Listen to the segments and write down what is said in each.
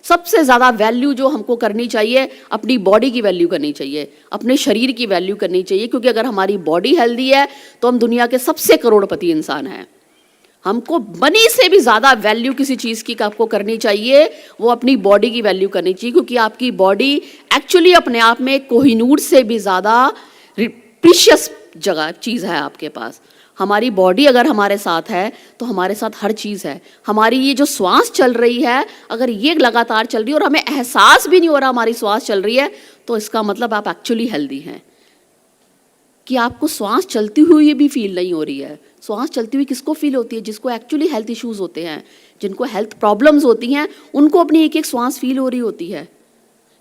सबसे ज़्यादा वैल्यू जो हमको करनी चाहिए, अपनी बॉडी की वैल्यू करनी चाहिए, अपने शरीर की वैल्यू करनी चाहिए, क्योंकि अगर हमारी बॉडी हेल्दी है तो हम दुनिया के सबसे करोड़पति इंसान हैं। हमको मनी से भी ज़्यादा वैल्यू किसी चीज़ की आपको करनी चाहिए, वो अपनी बॉडी की वैल्यू करनी चाहिए, क्योंकि आपकी बॉडी एक्चुअली अपने आप में कोहिनूर से भी ज़्यादा प्रीशियस जगह चीज़ है आपके पास। हमारी बॉडी अगर हमारे साथ है तो हमारे साथ हर चीज़ है। हमारी ये जो श्वास चल रही है, अगर ये लगातार चल रही है और हमें एहसास भी नहीं हो रहा हमारी श्वास चल रही है, तो इसका मतलब आप एक्चुअली हेल्दी हैं। कि आपको श्वास चलती हुई भी फील नहीं हो रही है। श्वास चलती हुई किसको फील होती है? जिसको एक्चुअली हेल्थ इश्यूज होते हैं, जिनको हेल्थ प्रॉब्लम्स होती हैं, उनको अपनी एक एक श्वास फील हो रही होती है।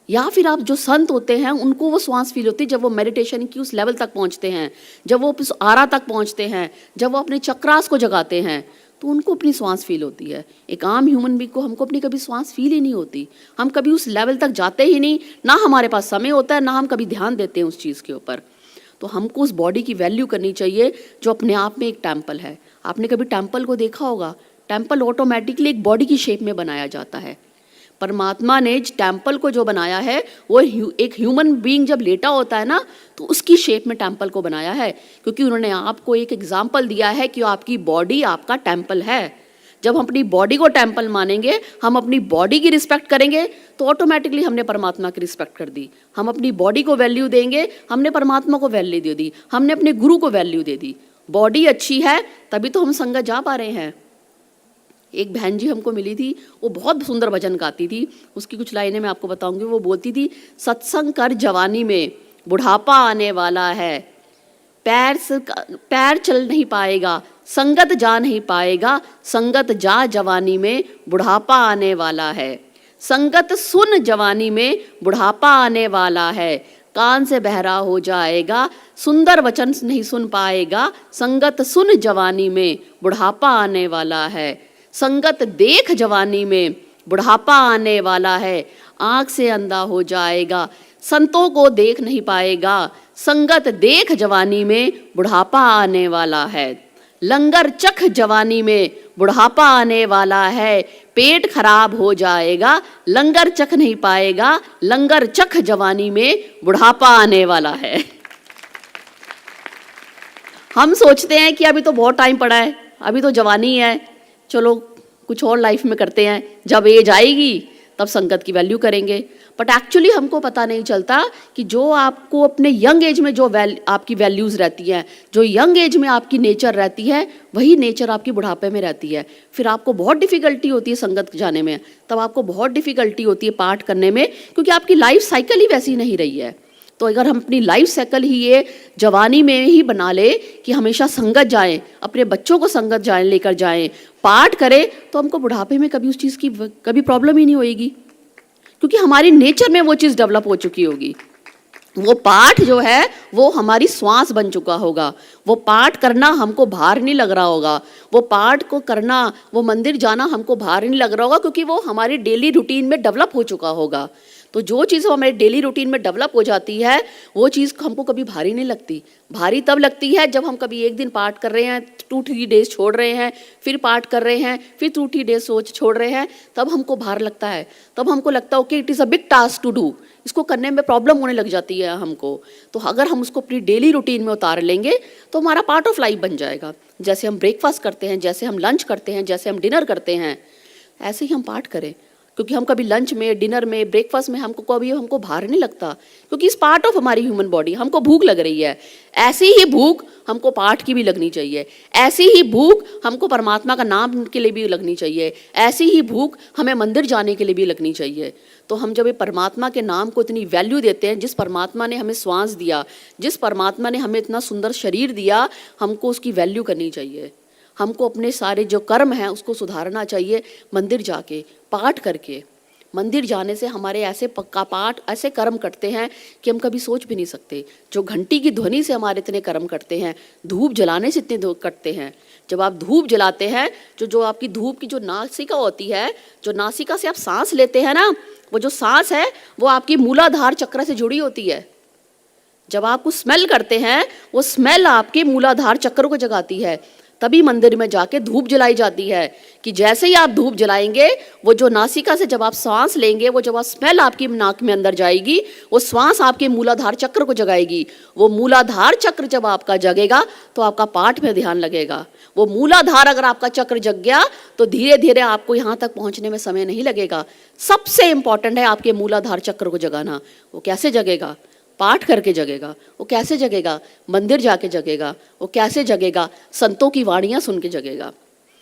या फिर आप जो संत होते हैं उनको वो श्वास फील होती है जब वो मेडिटेशन की उस लेवल तक पहुंचते हैं, जब वो उस आरा तक पहुंचते हैं, जब वो अपने चक्रास को जगाते हैं, तो उनको अपनी श्वास फील होती है। एक आम ह्यूमन बीइंग को हमको अपनी कभी श्वास फील ही नहीं होती। हम कभी उस लेवल तक जाते ही नहीं, ना हमारे पास समय होता है, ना हम कभी ध्यान देते हैं उस चीज़ के ऊपर। तो हमको उस बॉडी की वैल्यू करनी चाहिए जो अपने आप में एक टेम्पल है। आपने कभी टेम्पल को देखा होगा? टेम्पल ऑटोमेटिकली एक बॉडी की शेप में बनाया जाता है। परमात्मा ने टेम्पल को जो बनाया है वो एक ह्यूमन बीइंग जब लेटा होता है ना, तो उसकी शेप में टेम्पल को बनाया है, क्योंकि उन्होंने आपको एक एग्जाम्पल दिया है कि आपकी बॉडी आपका टेम्पल है। जब हम अपनी बॉडी को टेम्पल मानेंगे, हम अपनी बॉडी की रिस्पेक्ट करेंगे, तो ऑटोमेटिकली हमने परमात्मा की रिस्पेक्ट कर दी। हम अपनी बॉडी को वैल्यू देंगे, हमने परमात्मा को वैल्यू दे दी, हमने अपने गुरु को वैल्यू दे दी। बॉडी अच्छी है तभी तो हम संगत जा पा रहे हैं। एक बहन जी हमको मिली थी, वो बहुत सुंदर भजन गाती थी। उसकी कुछ लाइनें मैं आपको बताऊंगी। वो बोलती थी, सत्संग कर जवानी में बुढ़ापा आने वाला है, पैर चल नहीं पाएगा, संगत जा नहीं पाएगा, संगत जा जवानी में बुढ़ापा आने वाला है, संगत सुन जवानी में बुढ़ापा आने वाला है, कान से बहरा हो जाएगा, सुंदर वचन नहीं सुन पाएगा, संगत सुन जवानी में बुढ़ापा आने वाला है, संगत देख जवानी में बुढ़ापा आने वाला है, आँख से अंधा हो जाएगा, संतों को देख नहीं पाएगा, संगत देख जवानी में बुढ़ापा आने वाला है, लंगर चख जवानी में बुढ़ापा आने वाला है, पेट खराब हो जाएगा, लंगर चख नहीं पाएगा, लंगर चख जवानी में बुढ़ापा आने वाला है। हम सोचते हैं कि अभी तो बहुत टाइम पड़ा है, अभी तो जवानी है, चलो कुछ और लाइफ में करते हैं, जब एज आएगी तब संगत की वैल्यू करेंगे। बट एक्चुअली हमको पता नहीं चलता कि जो आपको अपने यंग एज में जो आपकी वैल्यूज़ रहती हैं, जो यंग एज में आपकी नेचर रहती है, वही नेचर आपकी बुढ़ापे में रहती है। फिर आपको बहुत डिफ़िकल्टी होती है संगत जाने में, तब आपको बहुत डिफ़िकल्टी होती है पाठ करने में, क्योंकि आपकी लाइफ साइकिल ही वैसी नहीं रही है। तो अगर हम अपनी लाइफ साइकिल ही ये जवानी में ही बना ले कि हमेशा संगत जाएं, अपने बच्चों को संगत जाएं, लेकर जाएं, पाठ करें, तो हमको बुढ़ापे में कभी उस चीज़ की कभी प्रॉब्लम ही नहीं होएगी, क्योंकि हमारी नेचर में वो चीज़ डेवलप हो चुकी होगी। वो पाठ जो है वो हमारी श्वास बन चुका होगा। वो पाठ करना हमको भार नहीं लग रहा होगा, वो पाठ को करना, वो मंदिर जाना हमको भार नहीं लग रहा होगा, क्योंकि वो हमारी डेली रूटीन में डेवलप हो चुका होगा। तो जो चीज़ हमारे डेली रूटीन में डेवलप हो जाती है, वो चीज़ हमको कभी भारी नहीं लगती। भारी तब लगती है जब हम कभी एक दिन पाठ कर रहे हैं, 2-3 डेज छोड़ रहे हैं, फिर पाठ कर रहे हैं, फिर 2-3 डेज छोड़ रहे हैं, तब हमको भार लगता है। तब हमको लगता है okay it is a big task to do, इसको करने में प्रॉब्लम होने लग जाती है हमको। तो अगर हम उसको अपनी डेली रूटीन में उतार लेंगे तो हमारा पार्ट ऑफ लाइफ बन जाएगा। जैसे हम ब्रेकफास्ट करते हैं, जैसे हम लंच करते हैं, जैसे हम डिनर करते हैं, ऐसे ही हम पाठ करें। क्योंकि हम कभी लंच में, डिनर में, ब्रेकफास्ट में हमको भार नहीं लगता, क्योंकि इस पार्ट ऑफ हमारी ह्यूमन बॉडी हमको भूख लग रही है। ऐसी ही भूख हमको पाठ की भी लगनी चाहिए, ऐसी ही भूख हमको परमात्मा का नाम के लिए भी लगनी चाहिए, ऐसी ही भूख हमें मंदिर जाने के लिए भी लगनी चाहिए। तो हम जब ये परमात्मा के नाम को इतनी वैल्यू देते हैं, जिस परमात्मा ने हमें श्वास दिया, जिस परमात्मा ने हमें इतना सुंदर शरीर दिया, हमको उसकी वैल्यू करनी चाहिए। हमको अपने सारे जो कर्म हैं उसको सुधारना चाहिए, मंदिर जाके पाठ करके। मंदिर जाने से हमारे ऐसे पक्का पाठ, ऐसे कर्म करते हैं कि हम कभी सोच भी नहीं सकते। जो घंटी की ध्वनि से हमारे इतने कर्म करते हैं, धूप जलाने से इतने करते हैं। जब आप धूप जलाते हैं, जो आपकी धूप की जो नासिका होती है, जो नासिका से आप सांस लेते हैं ना, वो जो सांस है वो आपकी मूलाधार चक्र से जुड़ी होती है। जब आप कुछ स्मेल करते हैं, वो स्मेल आपके मूलाधार चक्र को जगाती है। तभी मंदिर में जाके धूप जलाई जाती है कि जैसे ही आप धूप जलाएंगे, वो जो नासिका से जब आप सांस लेंगे, वो जब आप स्मेल आपकी नाक में अंदर जाएगी, वो श्वास आपके मूलाधार चक्र को जगाएगी। वो मूलाधार चक्र जब आपका जगेगा तो आपका पाठ में ध्यान लगेगा। वो मूलाधार अगर आपका चक्र जग गया तो धीरे धीरे आपको यहाँ तक पहुँचने में समय नहीं लगेगा। सबसे इंपॉर्टेंट है आपके मूलाधार चक्र को जगाना। वो कैसे जगेगा? पाठ करके जगेगा। वो कैसे जगेगा? मंदिर जाके जगेगा। वो कैसे जगेगा? संतों की वाणियाँ सुन के जगेगा।